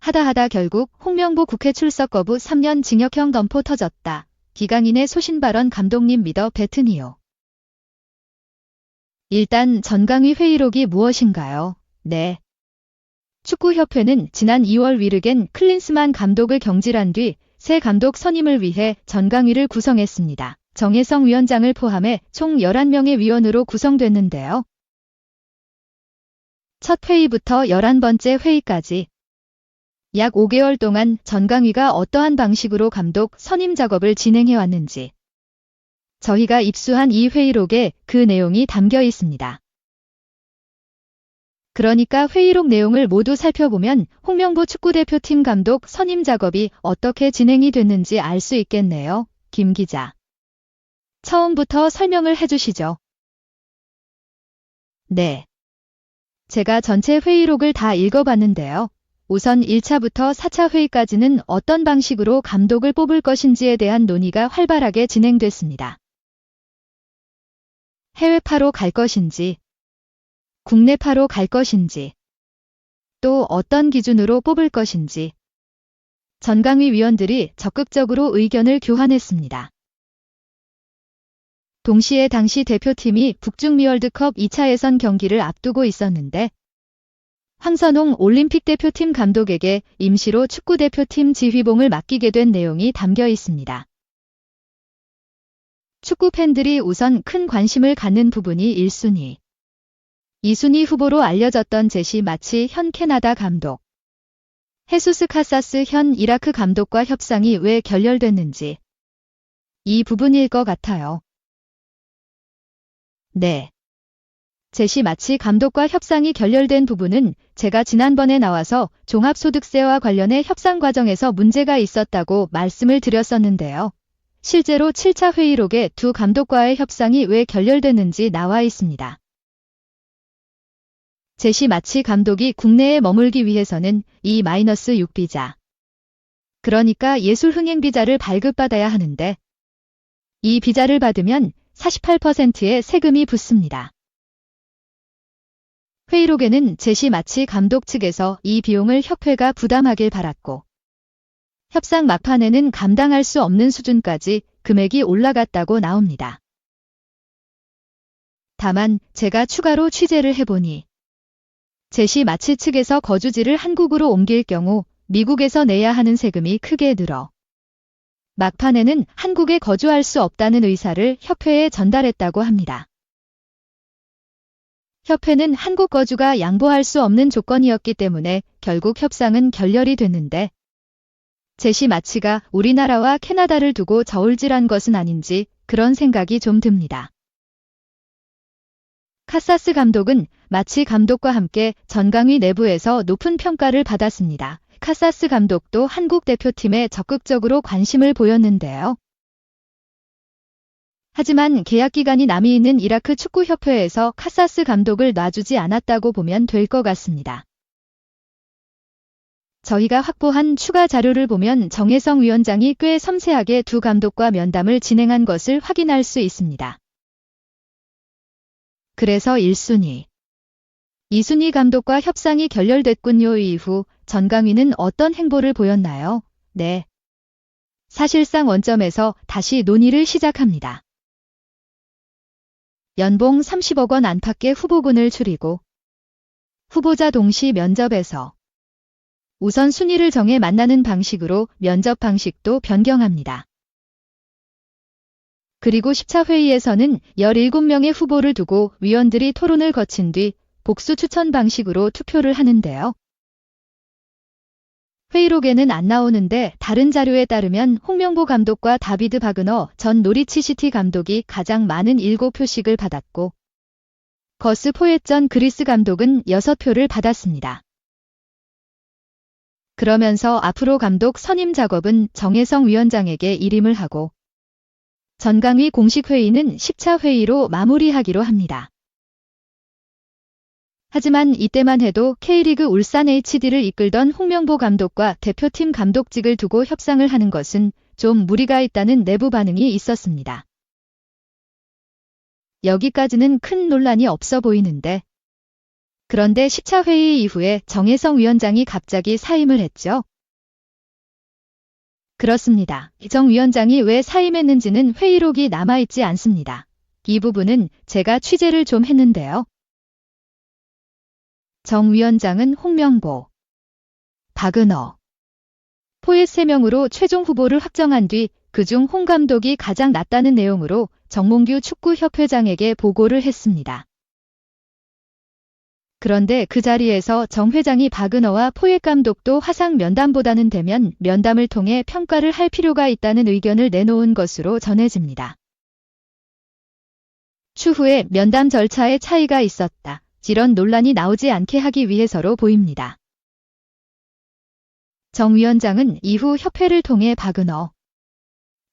하다 결국 홍명보 국회 출석 거부 3년 징역형 덤포 터졌다. 기강인의 소신 발언 감독님 믿어 뱉으니요. 일단 전강위 회의록이 무엇인가요? 네. 축구협회는 지난 2월 위르겐 클린스만 감독을 경질한 뒤 새 감독 선임을 위해 전강위를 구성했습니다. 정혜성 위원장을 포함해 총 11명의 위원으로 구성됐는데요. 첫 회의부터 11번째 회의까지 약 5개월 동안 전강위가 어떠한 방식으로 감독 선임 작업을 진행해왔는지 저희가 입수한 이 회의록에 그 내용이 담겨 있습니다. 그러니까 회의록 내용을 모두 살펴보면 홍명보 축구대표팀 감독 선임 작업이 어떻게 진행이 됐는지 알 수 있겠네요. 김 기자. 처음부터 설명을 해주시죠. 네. 제가 전체 회의록을 다 읽어봤는데요. 우선 1차부터 4차 회의까지는 어떤 방식으로 감독을 뽑을 것인지에 대한 논의가 활발하게 진행됐습니다. 해외파로 갈 것인지, 국내파로 갈 것인지, 또 어떤 기준으로 뽑을 것인지 전강위 위원들이 적극적으로 의견을 교환했습니다. 동시에 당시 대표팀이 북중미 월드컵 2차 예선 경기를 앞두고 있었는데 황선홍 올림픽 대표팀 감독에게 임시로 축구대표팀 지휘봉을 맡기게 된 내용이 담겨 있습니다. 축구 팬들이 우선 큰 관심을 갖는 부분이 1순위. 2순위 후보로 알려졌던 제시 마치 현 캐나다 감독, 헤수스 카사스 현 이라크 감독과 협상이 왜 결렬됐는지 이 부분일 것 같아요. 네. 제시 마치 감독과 협상이 결렬된 부분은 제가 지난번에 나와서 종합소득세와 관련해 협상 과정에서 문제가 있었다고 말씀을 드렸었는데요. 실제로 7차 회의록에 두 감독과의 협상이 왜 결렬됐는지 나와 있습니다. 제시 마치 감독이 국내에 머물기 위해서는 E-6 비자, 그러니까 예술 흥행 비자를 발급받아야 하는데 이 비자를 받으면 48%의 세금이 붙습니다. 회의록에는 제시 마치 감독 측에서 이 비용을 협회가 부담하길 바랐고 협상 막판에는 감당할 수 없는 수준까지 금액이 올라갔다고 나옵니다. 다만 제가 추가로 취재를 해보니 제시 마치 측에서 거주지를 한국으로 옮길 경우 미국에서 내야 하는 세금이 크게 늘어 막판에는 한국에 거주할 수 없다는 의사를 협회에 전달했다고 합니다. 협회는 한국 거주가 양보할 수 없는 조건이었기 때문에 결국 협상은 결렬이 됐는데 제시 마치가 우리나라와 캐나다를 두고 저울질한 것은 아닌지 그런 생각이 좀 듭니다. 카사스 감독은 마치 감독과 함께 전강위 내부에서 높은 평가를 받았습니다. 카사스 감독도 한국 대표팀에 적극적으로 관심을 보였는데요. 하지만 계약 기간이 남이 있는 이라크 축구협회에서 카사스 감독을 놔주지 않았다고 보면 될 것 같습니다. 저희가 확보한 추가 자료를 보면 정혜성 위원장이 꽤 섬세하게 두 감독과 면담을 진행한 것을 확인할 수 있습니다. 그래서 1순위, 2순위 감독과 협상이 결렬됐군요. 이후 전강위는 어떤 행보를 보였나요? 네. 사실상 원점에서 다시 논의를 시작합니다. 연봉 30억 원 안팎의 후보군을 추리고 후보자 동시 면접에서 우선 순위를 정해 만나는 방식으로 면접 방식도 변경합니다. 그리고 10차 회의에서는 17명의 후보를 두고 위원들이 토론을 거친 뒤 복수 추천 방식으로 투표를 하는데요. 회의록에는 안 나오는데 다른 자료에 따르면 홍명보 감독과 다비드 바그너 전 노리치시티 감독이 가장 많은 7표씩을 받았고 거스 포엣 전 그리스 감독은 6표를 받았습니다. 그러면서 앞으로 감독 선임 작업은 정혜성 위원장에게 일임을 하고 전강위 공식 회의는 10차 회의로 마무리하기로 합니다. 하지만 이때만 해도 K리그 울산 HD를 이끌던 홍명보 감독과 대표팀 감독직을 두고 협상을 하는 것은 좀 무리가 있다는 내부 반응이 있었습니다. 여기까지는 큰 논란이 없어 보이는데 그런데 10차 회의 이후에 정혜성 위원장이 갑자기 사임을 했죠. 그렇습니다. 정 위원장이 왜 사임했는지는 회의록이 남아있지 않습니다. 이 부분은 제가 취재를 좀 했는데요. 정 위원장은 홍명보, 박은호, 포엣 3명으로 최종 후보를 확정한 뒤 그중 홍 감독이 가장 낫다는 내용으로 정몽규 축구협회장에게 보고를 했습니다. 그런데 그 자리에서 정 회장이 박은호와 포엣 감독도 화상 면담보다는 대면 면담을 통해 평가를 할 필요가 있다는 의견을 내놓은 것으로 전해집니다. 추후에 면담 절차에 차이가 있었다. 이런 논란이 나오지 않게 하기 위해서로 보입니다. 정 위원장은 이후 협회를 통해 박은호,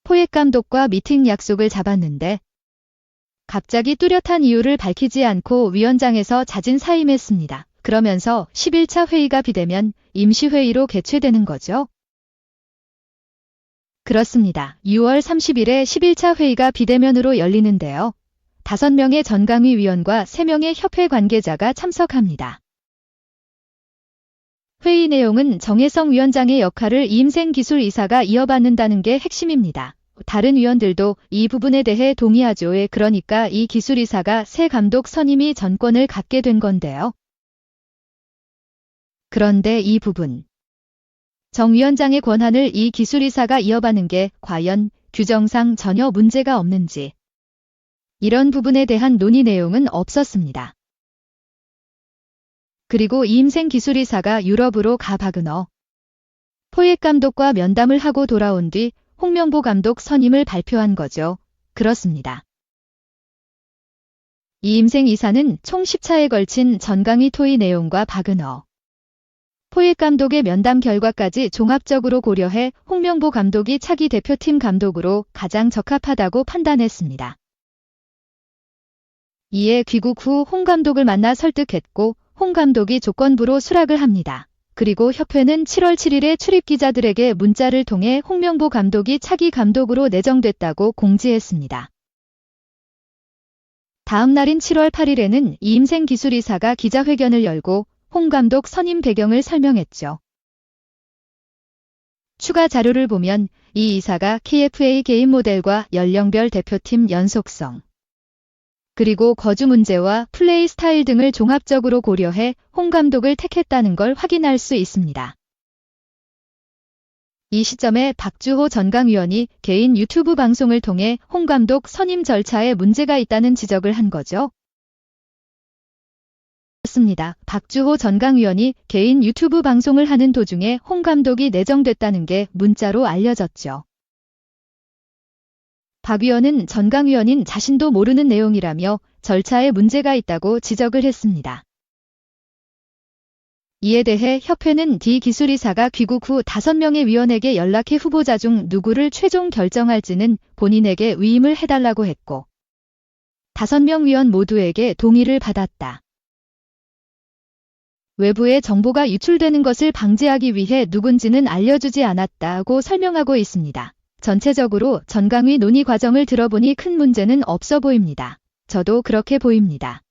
포엣 감독과 미팅 약속을 잡았는데 갑자기 뚜렷한 이유를 밝히지 않고 위원장에서 자진 사임했습니다. 그러면서 11차 회의가 비대면 임시회의로 개최되는 거죠. 그렇습니다. 6월 30일에 11차 회의가 비대면으로 열리는데요. 5명의 전강위 위원과 3명의 협회 관계자가 참석합니다. 회의 내용은 정혜성 위원장의 역할을 이임생 기술이사가 이어받는다는 게 핵심입니다. 다른 위원들도 이 부분에 대해 동의하죠. 그러니까 이 기술이사가 새 감독 선임이 전권을 갖게 된 건데요. 그런데 이 부분, 정 위원장의 권한을 이 기술이사가 이어받는 게 과연 규정상 전혀 문제가 없는지, 이런 부분에 대한 논의 내용은 없었습니다. 그리고 이임생 기술이사가 유럽으로 가 박은호, 포엣 감독과 면담을 하고 돌아온 뒤 홍명보 감독 선임을 발표한 거죠. 그렇습니다. 이임생 이사는 총 10차에 걸친 전강위 토의 내용과 박은호, 포엣 감독의 면담 결과까지 종합적으로 고려해 홍명보 감독이 차기 대표팀 감독으로 가장 적합하다고 판단했습니다. 이에 귀국 후 홍 감독을 만나 설득했고 홍 감독이 조건부로 수락을 합니다. 그리고 협회는 7월 7일에 출입기자들에게 문자를 통해 홍명보 감독이 차기 감독으로 내정됐다고 공지했습니다. 다음 날인 7월 8일에는 이임생 기술이사가 기자회견을 열고 홍 감독 선임 배경을 설명했죠. 추가 자료를 보면 이 이사가 KFA 게임 모델과 연령별 대표팀 연속성, 그리고 거주 문제와 플레이 스타일 등을 종합적으로 고려해 홍 감독을 택했다는 걸 확인할 수 있습니다. 이 시점에 박주호 전강위원이 개인 유튜브 방송을 통해 홍 감독 선임 절차에 문제가 있다는 지적을 한 거죠. 그렇습니다. 박주호 전강위원이 개인 유튜브 방송을 하는 도중에 홍 감독이 내정됐다는 게 문자로 알려졌죠. 박 위원은 전강위원인 자신도 모르는 내용이라며 절차에 문제가 있다고 지적을 했습니다. 이에 대해 협회는 D 기술이사가 귀국 후 5명의 위원에게 연락해 후보자 중 누구를 최종 결정할지는 본인에게 위임을 해달라고 했고 5명 위원 모두에게 동의를 받았다. 외부에 정보가 유출되는 것을 방지하기 위해 누군지는 알려주지 않았다고 설명하고 있습니다. 전체적으로 전강위 논의 과정을 들어보니 큰 문제는 없어 보입니다. 저도 그렇게 보입니다.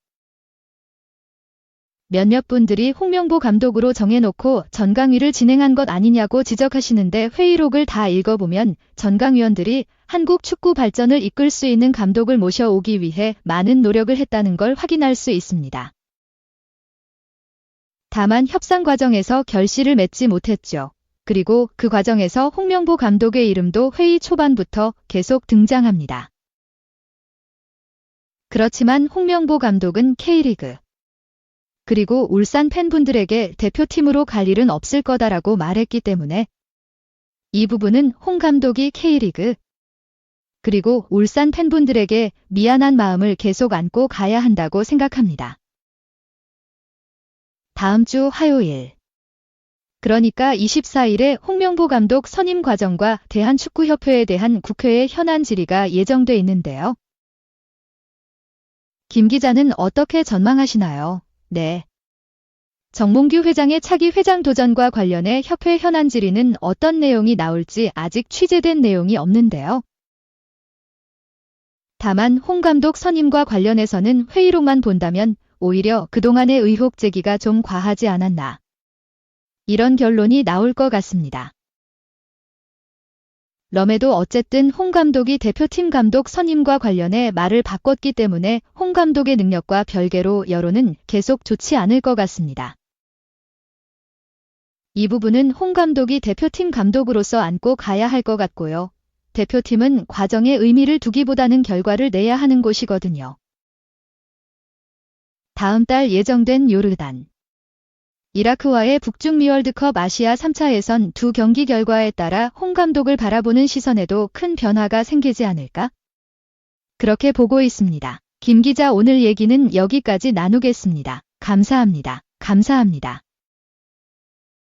몇몇 분들이 홍명보 감독으로 정해놓고 전강위를 진행한 것 아니냐고 지적하시는데 회의록을 다 읽어보면 전강위원들이 한국 축구 발전을 이끌 수 있는 감독을 모셔오기 위해 많은 노력을 했다는 걸 확인할 수 있습니다. 다만 협상 과정에서 결실을 맺지 못했죠. 그리고 그 과정에서 홍명보 감독의 이름도 회의 초반부터 계속 등장합니다. 그렇지만 홍명보 감독은 K리그, 그리고 울산 팬분들에게 대표팀으로 갈 일은 없을 거다라고 말했기 때문에 이 부분은 홍 감독이 K리그, 그리고 울산 팬분들에게 미안한 마음을 계속 안고 가야 한다고 생각합니다. 다음 주 화요일, 그러니까 24일에 홍명보 감독 선임 과정과 대한축구협회에 대한 국회의 현안 질의가 예정돼 있는데요. 김 기자는 어떻게 전망하시나요? 네. 정몽규 회장의 차기 회장 도전과 관련해 협회 현안 질의는 어떤 내용이 나올지 아직 취재된 내용이 없는데요. 다만 홍 감독 선임과 관련해서는 회의록만 본다면 오히려 그동안의 의혹 제기가 좀 과하지 않았나. 이런 결론이 나올 것 같습니다. 럼에도 어쨌든 홍 감독이 대표팀 감독 선임과 관련해 말을 바꿨기 때문에 홍 감독의 능력과 별개로 여론은 계속 좋지 않을 것 같습니다. 이 부분은 홍 감독이 대표팀 감독으로서 안고 가야 할 것 같고요. 대표팀은 과정에 의미를 두기보다는 결과를 내야 하는 곳이거든요. 다음 달 예정된 요르단. 이라크와의 북중미 월드컵 아시아 3차 예선 두 경기 결과에 따라 홍 감독을 바라보는 시선에도 큰 변화가 생기지 않을까? 그렇게 보고 있습니다. 김 기자, 오늘 얘기는 여기까지 나누겠습니다. 감사합니다. 감사합니다.